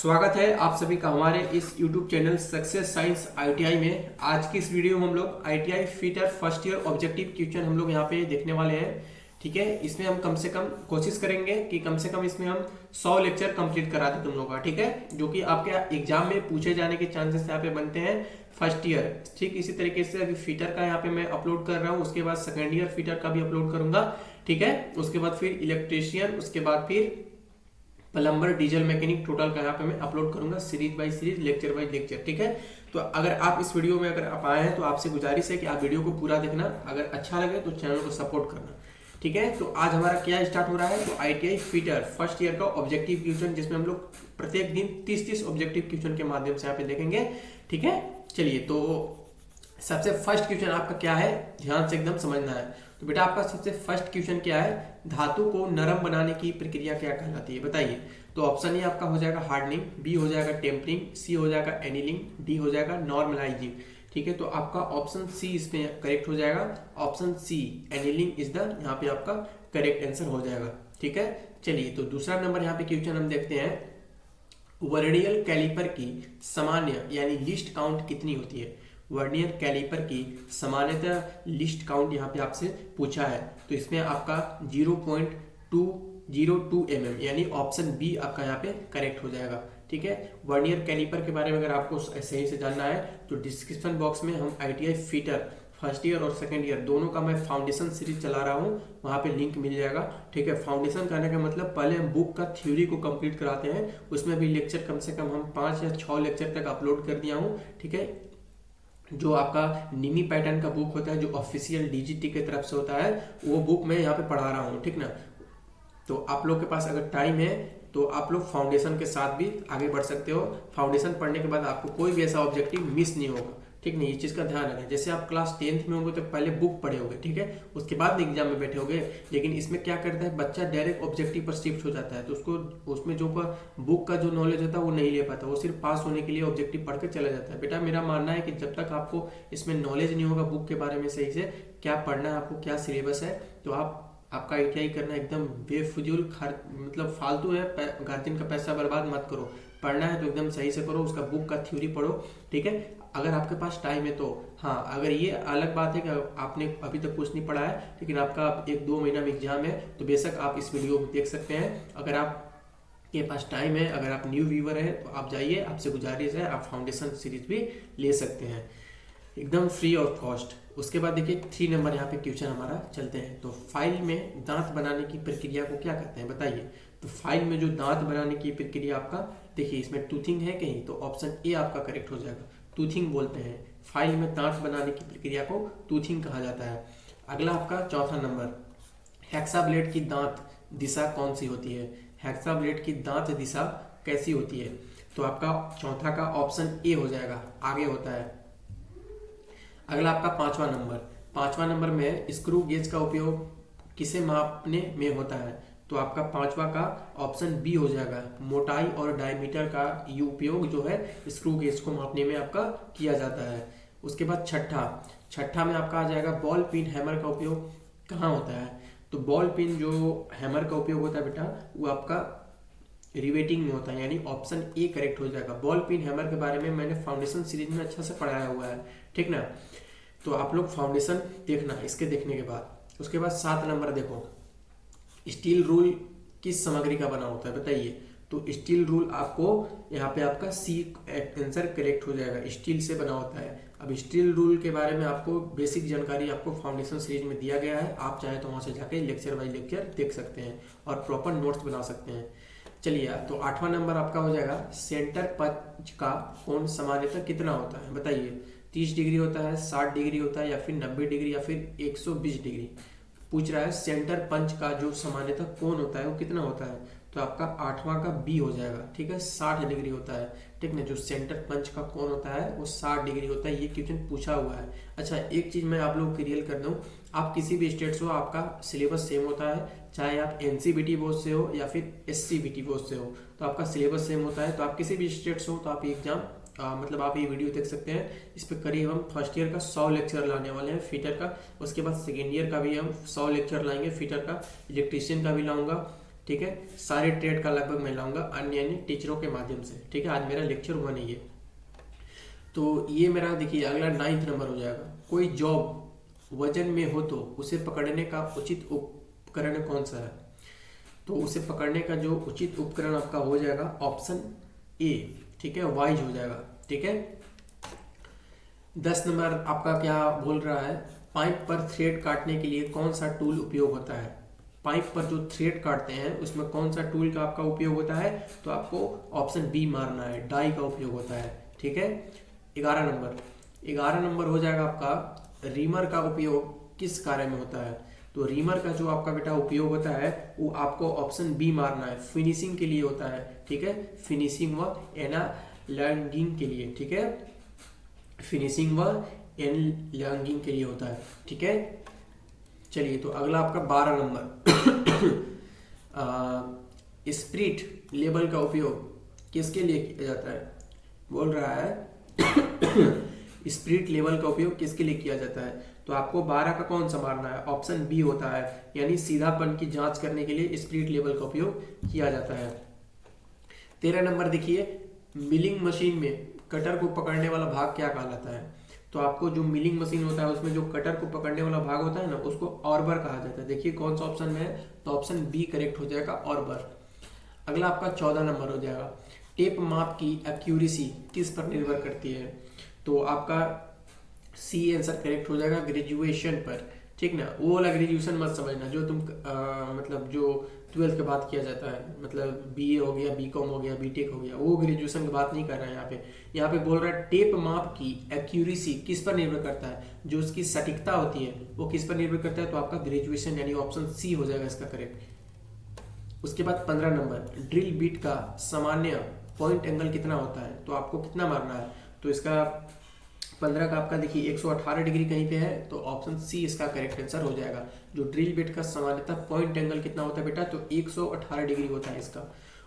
स्वागत है आप सभी का हमारे इस YouTube channel success science ITI में। आज की इस वीडियो में हम लोग ITI fitter first year objective question हम लोग यहाँ पे देखने वाले हैं। ठीक है, इसमें हम कम से कम कोशिश करेंगे कि कम से कम इसमें हम 100 लेक्चर कंप्लीट करा दें तुम लोग का। ठीक है, जो कि आपके एग्जाम में पूछे जाने के चांसेस यहाँ पे बनते हैं फर्स्ट ईयर। ठीक इसी तरीके से अभी फिटर का यहाँ पे मैं अपलोड कर रहा हूँ, उसके बाद सेकेंड ईयर फिटर का भी अपलोड करूंगा। ठीक है, उसके बाद फिर इलेक्ट्रीशियन, उसके बाद फिर प्लम्बर, डीजल मैकेनिक, टोटल का यहाँ पे मैं अपलोड करूंगा series by series, lecture by lecture. ठीक है, तो अगर आप इस वीडियो में अगर आप आए हैं तो आपसे गुजारिश है कि आप वीडियो को पूरा देखना, अगर अच्छा लगे तो चैनल को सपोर्ट करना। ठीक है, तो आज हमारा क्या स्टार्ट हो रहा है, तो आईटीआई फिटर फर्स्ट ईयर का ऑब्जेक्टिव क्वेश्चन, जिसमें हम लोग प्रत्येक दिन 30-30 ऑब्जेक्टिव क्वेश्चन के माध्यम से यहाँ पे देखेंगे। ठीक है, चलिए तो सबसे फर्स्ट क्वेश्चन आपका क्या है, ध्यान से एकदम समझना है। तो बेटा आपका सबसे फर्स्ट क्वेश्चन क्या है, धातु को नरम बनाने की प्रक्रिया क्या कहलाती है, बताइए। तो ऑप्शन ए आपका हो जाएगा हार्डनिंग, बी हो जाएगा टेम्परिंग, सी हो जाएगा एनिलिंग, डी हो जाएगा नॉर्मलाइजिंग। ठीक है, तो आपका ऑप्शन सी इसमें करेक्ट हो जाएगा। Option C annealing is the यहाँ पे आपका करेक्ट आंसर हो जाएगा। ठीक है, चलिए तो दूसरा नंबर यहाँ पे क्वेश्चन हम देखते हैं। वर्नियर कैलिपर की सामान्य यानी लिस्ट काउंट कितनी होती है। वर्नियर कैलिपर की सामान्यतः लिस्ट काउंट यहाँ पे आपसे पूछा है, तो इसमें आपका 0.202 mm यानी ऑप्शन बी आपका यहाँ पे करेक्ट हो जाएगा। ठीक है, वर्नियर कैलिपर के बारे में अगर आपको सही से जानना है तो डिस्क्रिप्शन बॉक्स में हम आईटीआई फिटर फर्स्ट ईयर और सेकंड ईयर दोनों का मैं फाउंडेशन सीरीज चला रहा हूँ, वहाँ पे लिंक मिल जाएगा। ठीक है, फाउंडेशन करने का मतलब पहले हम बुक का थ्योरी को कंप्लीट कराते हैं, उसमें भी लेक्चर कम से कम हम 5 या 6 लेक्चर तक अपलोड कर दिया हूँ। ठीक है, जो आपका निमी पैटर्न का बुक होता है, जो ऑफिशियल डीजीटी की तरफ से होता है, वो बुक मैं यहाँ पे पढ़ा रहा हूँ। ठीक ना, तो आप लोग के पास अगर टाइम है तो आप लोग फाउंडेशन के साथ भी आगे बढ़ सकते हो। फाउंडेशन पढ़ने के बाद आपको कोई भी ऐसा ऑब्जेक्टिव मिस नहीं होगा। ठीक नहीं, ये चीज़ का ध्यान रखें। जैसे आप क्लास 10th में होंगे तो पहले बुक पढ़े होगे, ठीक है, उसके बाद एग्जाम में बैठे होगे। लेकिन इसमें क्या करता है, बच्चा डायरेक्ट ऑब्जेक्टिव पर शिफ्ट हो जाता है, तो उसको उसमें जो बुक का जो नॉलेज होता है वो नहीं ले पाता, वो सिर्फ पास होने के लिए ऑब्जेक्टिव पढ़ के चला जाता है। बेटा मेरा मानना है कि जब तक आपको इसमें नॉलेज नहीं होगा बुक के बारे में सही से, क्या पढ़ना है आपको, क्या सिलेबस है, तो आपका आईटीआई करना एकदम बेफिजूल मतलब फालतू है। गार्जियन का पैसा बर्बाद मत करो। पढ़ना है तो एकदम सही से करो, उसका बुक का थ्योरी पढ़ो। ठीक है, अगर आपके पास टाइम है तो। हाँ, अगर ये अलग बात है कि आपने अभी तक कुछ नहीं पढ़ा है लेकिन आपका 1-2 महीना में एग्जाम है, तो बेशक आप इस वीडियो को देख सकते हैं। अगर आप के पास टाइम है, अगर आप न्यू व्यूवर है तो आप जाइए, आपसे गुजारिश है, आप फाउंडेशन सीरीज भी ले सकते हैं एकदम फ्री ऑफ कॉस्ट। उसके बाद देखिए 3 नंबर यहाँ पे क्वेश्चन हमारा चलते हैं। तो फाइल में दांत बनाने की प्रक्रिया को क्या कहते हैं, बताइए। तो फाइल में जो दांत बनाने की प्रक्रिया आपका, देखिए इसमें टूथिंग है कहीं, तो ऑप्शन ए आपका करेक्ट हो जाएगा। टूथिंग बोलते हैं, फाइल में दांत बनाने की प्रक्रिया को टूथिंग कहा जाता है। अगला आपका चौथा नंबर, हेक्साब्लेड की दांत दिशा कौन सी होती है। हेक्साब्लेड की दांत दिशा कैसी होती है, तो आपका चौथा का ऑप्शन ए हो जाएगा, आगे होता है। अगला आपका पांचवा नंबर में स्क्रू गेज का उपयोग किसे मापने में होता है, तो आपका पांचवा का ऑप्शन बी हो जाएगा। मोटाई और डायमीटर का ये उपयोग जो है स्क्रू गेज को मापने में आपका किया जाता है। उसके बाद छठा में आपका आ जाएगा बॉल पिन हैमर का उपयोग कहाँ होता है। तो बॉल पिन जो हैमर का उपयोग होता है बेटा, वो आपका रिवेटिंग में होता है, यानी ऑप्शन ए करेक्ट हो जाएगा। बॉल पिन हैमर के बारे में मैंने फाउंडेशन सीरीज में अच्छा से पढ़ाया हुआ है, ठीक ना, तो आप लोग फाउंडेशन देखना इसके देखने के बाद। उसके बाद 7 नंबर देखो, स्टील रूल किस सामग्री का बना होता है, बताइए। तो स्टील रूल आपको यहाँ पे आपका सी आंसर करेक्ट हो जाएगा, स्टील से बना होता है। अब स्टील रूल के बारे में आपको बेसिक जानकारी आपको फाउंडेशन सीरीज में दिया गया है, आप चाहे तो वहां से जाके लेक्चर बाय लेक्चर देख सकते हैं और प्रॉपर नोट्स बना सकते हैं। चलिए, तो 8वां नंबर आपका हो जाएगा, सेंटर पंच का कोण सामान्यतः कितना होता है, बताइए। 30 डिग्री होता है, 60 डिग्री होता है, या फिर 90 डिग्री, या फिर 120 डिग्री। पूछ रहा है सेंटर पंच का जो सामान्यतः कोण होता है वो कितना होता है, तो आपका 8वां का बी हो जाएगा। ठीक है, 60 डिग्री होता है। ठीक ना, जो सेंटर पंच का कोण होता है वो 60 डिग्री होता है, ये क्वेश्चन पूछा हुआ है। अच्छा, एक चीज मैं आप लोग क्लियर कर दूं, आप किसी भी स्टेट से हो आपका सिलेबस सेम होता है, चाहे आप एनसीबीटी बोर्ड से हो या फिर एससीबीटी बोर्ड से हो, तो आपका सिलेबस सेम होता है। तो आप किसी भी स्टेट से हो तो आप एग्जाम मतलब आप ये वीडियो देख सकते हैं। इस पर करीब हम फर्स्ट ईयर का 100 लेक्चर लाने वाले हैं फिटर का, उसके बाद सेकेंड ईयर का भी हम 100 लेक्चर लाएंगे फिटर का, इलेक्ट्रीशियन का भी लाऊंगा, ठीक है। सारे ट्रेड का लगभग मैं लाऊंगा अन्य टीचरों के माध्यम से, ठीक है। आज मेरा लेक्चर हुआ नहीं है। तो ये मेरा देखिए अगला 9th नंबर हो जाएगा। कोई जॉब वजन में हो तो उसे पकड़ने का उचित उपकरण कौन सा है? तो उसे पकड़ने का जो उचित उपकरण आपका हो जाएगा ऑप्शन ए, ठीक है, वाइज हो जाएगा, ठीक है। 10 नंबर आपका क्या बोल रहा है? पाइप पर थ्रेड काटने के लिए कौन सा टूल उपयोग होता है? पाइप पर जो थ्रेड काटते हैं उसमें कौन सा टूल का आपका उपयोग होता है? तो आपको ऑप्शन बी मारना है, डाई का उपयोग होता है, ठीक है। 11 नंबर हो जाएगा आपका रीमर का उपयोग किस कार्य में होता है? तो रीमर का जो आपका बेटा उपयोग होता है वो आपको ऑप्शन बी मारना है, फिनिशिंग के लिए होता है, ठीक है। फिनिशिंग व एनालॉगिंग के लिए, ठीक है, फिनिशिंग व एनालॉगिंग के लिए होता है, ठीक है। चलिए तो अगला आपका 12 नंबर स्प्रिट लेबल का उपयोग किसके लिए किया जाता है? बोल रहा है स्प्रिट लेवल का उपयोग किसके लिए किया जाता है? तो आपको 12 का कौन सा मारना है? ऑप्शन बी होता है, यानी सीधापन की जांच करने के लिए स्प्रिट लेवल का उपयोग किया जाता है। 13 नंबर देखिए, मिलिंग मशीन में कटर को पकड़ने वाला भाग क्या कहलाता है? तो आपको जो मिलिंग मशीन होता है उसमें जो कटर को पकड़ने वाला भाग होता है ना, उसको ऑर्बर कहा जाता है। देखिए कौन सा ऑप्शन में है, तो ऑप्शन बी करेक्ट हो जाएगा, ऑर्बर। अगला आपका 14 नंबर हो जाएगा, टेप माप की एक्यूरेसी किस पर निर्भर करती है? तो आपका सी आंसर करेक्ट हो जाएगा, ग्रेजुएशन पर, ठीक ना। वो वाला ग्रेजुएशन मत समझना जो तुम मतलब जो 12th के बाद किया जाता है, मतलब बीए हो गया, बीकॉम हो गया, बीटेक हो गया, वो ग्रेजुएशन की बात नहीं कर रहा है यहाँ पे। यहाँ पे बोल रहा है टेप माप की एक्यूरेसी किस पर निर्भर करता है? जो उसकी सटीकता होती है वो किस पर निर्भर करता है? तो आपका ग्रेजुएशन यानी ऑप्शन सी हो जाएगा इसका करेक्ट। उसके बाद 15 नंबर, ड्रिल बीट का सामान्य पॉइंट एंगल कितना होता है? तो आपको कितना मारना है? तो इसका 15 का आपका देखिए 118 डिग्री कहीं पे है, तो ऑप्शन सी इसका करेक्ट आंसर हो जाएगा। जो ड्रिल बिट का सामान्यतः पॉइंट एंगल कितना होता है बेटा? तो 118 डिग्री होता है इसका।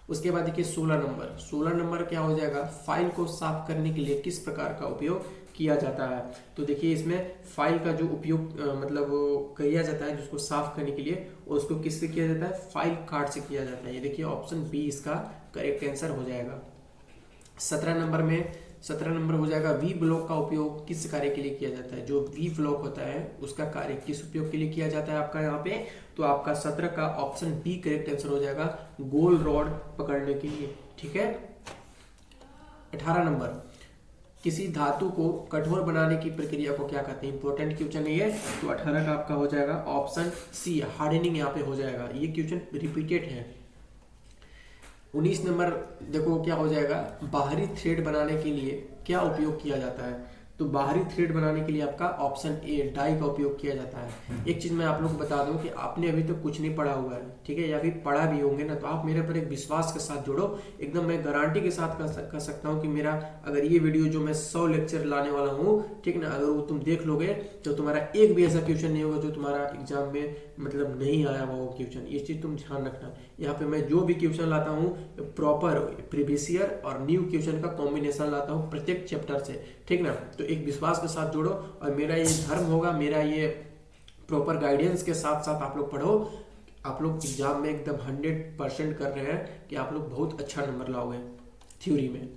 उसके बाद देखिए 16 नंबर क्या हो जाएगा? फाइल को साफ करने के लिए किस प्रकार का उपयोग किया जाता है? तो देखिए इसमें फाइल का जो उपयोग मतलब किया जाता है जिसको साफ करने के लिए, उसको किससे किया जाता है? फाइल कार्ड से किया जाता है। ये देखिए ऑप्शन बी इसका करेक्ट आंसर हो जाएगा। 17 नंबर हो जाएगा, वी ब्लॉक का उपयोग किस कार्य के लिए किया जाता है? जो वी ब्लॉक होता है उसका कार्य किस उपयोग के लिए किया जाता है आपका यहाँ पे? तो आपका 17 का ऑप्शन बी करेक्ट आंसर हो जाएगा, गोल रॉड पकड़ने के लिए, ठीक है। 18 नंबर, किसी धातु को कठोर बनाने की प्रक्रिया को क्या कहते हैं? इंपॉर्टेंट क्वेश्चन है ये, तो 18 का आपका हो जाएगा ऑप्शन सी, हार्डनिंग यहाँ पे हो जाएगा। ये क्वेश्चन रिपीटेड है। 19 नंबर देखो क्या हो जाएगा, बाहरी थ्रेड बनाने के लिए क्या उपयोग किया जाता है? तो बाहरी थ्रेड बनाने के लिए आपका ऑप्शन ए, डाई का उपयोग किया जाता है। एक चीज मैं आप लोग को बता दूं कि आपने अभी तो कुछ नहीं पढ़ा हुआ है, ठीक है, या फिर पढ़ा भी होंगे ना, तो आप मेरे पर एक विश्वास के साथ जोड़ो। एकदम मैं गारंटी के साथ कह सकता हूं कि मेरा अगर ये वीडियो जो मैं 100 लेक्चर लाने वाला हूँ, ठीक ना, अगर वो तुम देख लोगे तो तुम्हारा एक भी ऐसा क्वेश्चन नहीं होगा जो तुम्हारा एग्जाम में मतलब नहीं आया वो क्वेश्चन। ये चीज तुम ध्यान रखना। यहाँ पे मैं जो भी क्वेश्चन लाता हूँ प्रॉपर प्रीवियस ईयर और न्यू क्वेश्चन का कॉम्बिनेशन लाता हूँ प्रत्येक चैप्टर से, ठीक ना। तो एक विश्वास के साथ जोड़ो और मेरा ये धर्म होगा, मेरा ये प्रॉपर गाइडेंस के साथ साथ आप लोग पढ़ो। आप लोग एग्जाम में एकदम 100% कर रहे हैं कि आप लोग बहुत अच्छा नंबर लाओगे थ्योरी में।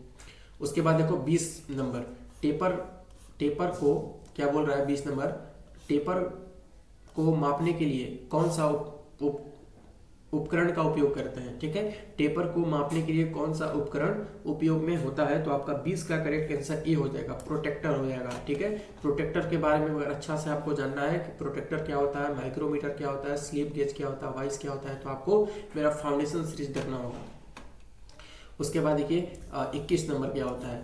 उसके बाद देखो 20 नंबर, टेपर को क्या बोल रहा है? 20 नंबर, टेपर को मापने के लिए कौन सा उपकरण का उपयोग करते हैं? ठीक है, टेपर को मापने के लिए कौन सा उपकरण उपयोग में होता है? तो आपका 20 का करेक्ट आंसर ए हो जाएगा, प्रोटेक्टर हो जाएगा, ठीक है। प्रोटेक्टर के बारे में अगर अच्छा से आपको जानना है कि प्रोटेक्टर क्या होता है, माइक्रोमीटर क्या होता है, स्लिप गेज क्या होता है, वाइस क्या होता है, तो आपको मेरा फाउंडेशन सीरीज देखना होगा। उसके बाद देखिए 21 नंबर क्या होता है?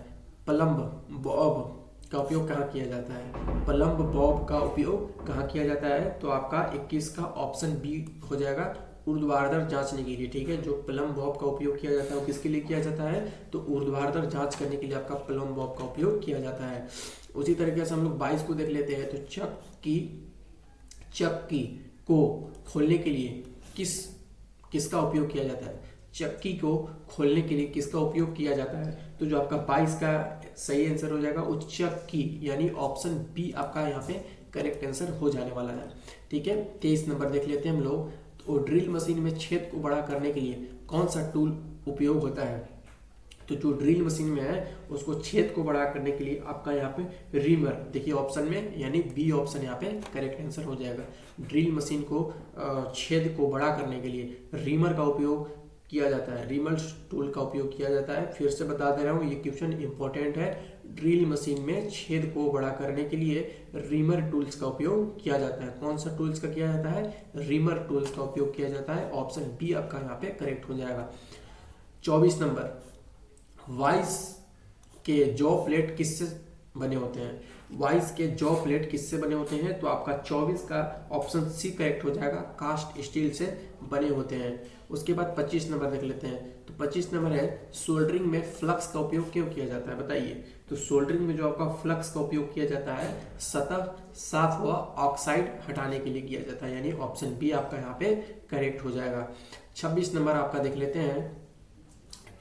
प्लम्ब बॉब का उपयोग कहाँ किया जाता है? प्लम्ब बॉब का उपयोग कहाँ किया जाता है? तो आपका 21 का ऑप्शन बी हो जाएगा, ऊर्ध्वाधर जांचने के लिए, ठीक है। जो प्लम्ब बॉब का उपयोग किया जाता है वो किसके लिए किया जाता है? तो ऊर्ध्वाधर जांच करने के लिए आपका प्लम्ब बॉब का उपयोग किया जाता है। उसी तरीके से हम लोग 22 को देख लेते हैं। तो चक्की को खोलने के लिए किसका उपयोग किया जाता है? चक्की को खोलने के लिए किसका उपयोग किया जाता है? तो जो आपका 22 का सही आंसर हो जाएगा वो चक्की, यानी ऑप्शन बी आपका यहाँ पे करेक्ट आंसर हो जाने वाला है, ठीक है। 23 नंबर देख लेते हैं हम लोग। और ड्रिल मशीन में छेद को बड़ा करने के लिए कौन सा टूल उपयोग होता है? तो जो ड्रिल मशीन में है उसको छेद को बड़ा करने के लिए आपका यहाँ पे रीमर, देखिए ऑप्शन में, यानी बी ऑप्शन यहाँ पे करेक्ट आंसर हो जाएगा। ड्रिल मशीन को छेद को बड़ा करने के लिए रीमर का उपयोग किया जाता है, रीमर टूल का उपयोग किया जाता है। फिर से बता दे रहा हूँ, ये क्वेश्चन इंपॉर्टेंट है। ड्रिल मशीन में छेद को बड़ा करने के लिए रीमर टूल्स का उपयोग किया जाता है। कौन सा टूल्स का किया जाता है? रीमर टूल्स का उपयोग किया जाता है। ऑप्शन बी आपका यहाँ पे करेक्ट हो जाएगा। 24 नंबर, वाइस के जॉ प्लेट किससे बने होते हैं? वाइस के जॉ प्लेट किससे बने होते हैं? तो आपका 24 का ऑप्शन सी करेक्ट हो जाएगा, कास्ट स्टील से बने होते हैं। उसके बाद 25 नंबर देख लेते हैं। तो 25 नंबर है, सोल्डरिंग में फ्लक्स का उपयोग क्यों किया जाता है? बताइए। तो सोल्डरिंग में जो आपका फ्लक्स का उपयोग किया जाता है, सतह साफ व ऑक्साइड हटाने के लिए किया जाता है, यानी ऑप्शन बी आपका यहाँ पे करेक्ट हो जाएगा। 26 नंबर आपका देख लेते हैं,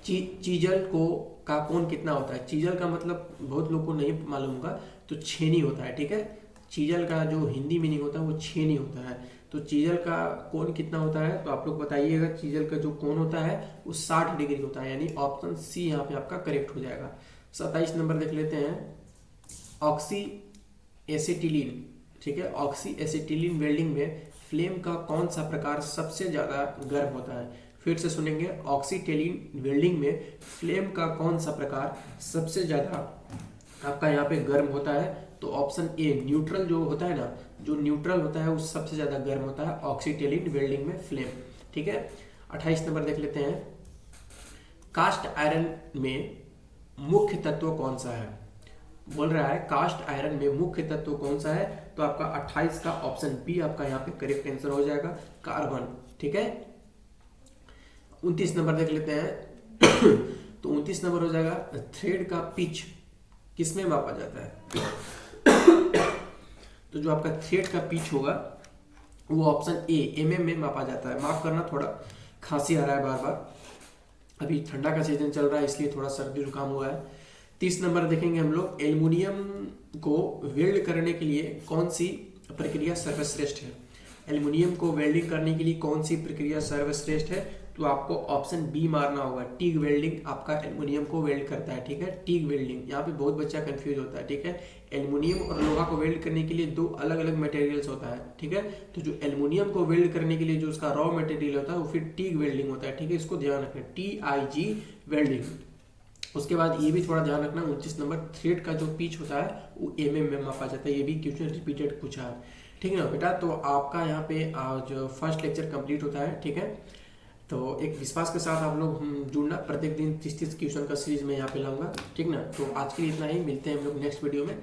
चीजल को का कोण कितना होता है? चीजल का मतलब बहुत लोग को नहीं मालूम होगा, तो छेनी होता है, ठीक है। चीजल का जो हिंदी मीनिंग होता है वो छेनी होता है। तो चीजल का कोण कितना होता है? तो आप लोग बताइएगा। चीजल का जो कोण होता है वो 60 डिग्री होता है, यानी ऑप्शन सी यहाँ पे आपका करेक्ट हो जाएगा। 27 नंबर देख लेते हैं, ऑक्सी एसिटिलीन, ठीक है। ऑक्सी एसिटिलीन वेल्डिंग में फ्लेम का कौन सा प्रकार सबसे ज्यादा गर्म होता है? फिर से सुनेंगे, ऑक्सीटेलिन वेल्डिंग में फ्लेम का कौन सा प्रकार सबसे ज्यादा आपका यहाँ पे गर्म होता है? तो ऑप्शन ए न्यूट्रल जो होता है ना, जो न्यूट्रल होता है वो सबसे ज्यादा गर्म होता है ऑक्सीटेलिन वेल्डिंग में फ्लेम, ठीक है। 28 नंबर देख लेते हैं, कास्ट आयरन में मुख्य तत्व कौन सा है? बोल रहा है कास्ट आयरन में मुख्य तत्व कौन सा है? तो आपका 28 का ऑप्शन बी आपका यहाँ पे करेक्ट आंसर हो जाएगा, कार्बन, ठीक है। 29 नंबर देख लेते हैं। तो 29 नंबर हो जाएगा, थ्रेड का पिच किसमें मापा जाता है? तो जो आपका थ्रेड का पिच होगा वो ऑप्शन ए एमएम में मापा जाता है। माफ करना, थोड़ा खांसी आ रहा है बार बार, अभी ठंडा का सीजन चल रहा है इसलिए थोड़ा सर्दी जुकाम हुआ है। 30 नंबर देखेंगे हम लोग, एल्युमिनियम को वेल्ड करने के लिए कौन सी प्रक्रिया सर्वश्रेष्ठ है? एल्युमिनियम को वेल्डिंग करने के लिए कौन सी प्रक्रिया सर्वश्रेष्ठ है? तो आपको ऑप्शन बी मारना होगा, टीग वेल्डिंग आपका एल्युमिनियम को वेल्ड करता है, ठीक है। टीग वेल्डिंग, यहाँ पे बहुत बच्चा कंफ्यूज होता है, ठीक है। एल्युमिनियम और लोहा को वेल्ड करने के लिए दो अलग अलग मटेरियल्स होता है, ठीक है। तो जो एल्युमिनियम को वेल्ड करने के लिए जो उसका रॉ मटेरियल होता है वो फिर टीग वेल्डिंग होता है, ठीक है। इसको ध्यान रखना, TIG वेल्डिंग। उसके बाद ये भी थोड़ा ध्यान रखना, 29 नंबर, थ्रेड का जो पिच होता है वो mm में मापा जाता है। ये भी क्वेश्चन रिपीटेड पूछा है, ठीक है ना बेटा। तो आपका यहाँ पे जो फर्स्ट लेक्चर कंप्लीट होता है, ठीक है। तो एक विश्वास के साथ आप लोग जुड़ना, प्रत्येक दिन 30-30 क्वेश्चन का सीरीज में यहाँ पे लाऊंगा, ठीक ना। तो आज के लिए इतना ही, मिलते हैं हम लोग नेक्स्ट वीडियो में।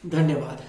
धन्यवाद।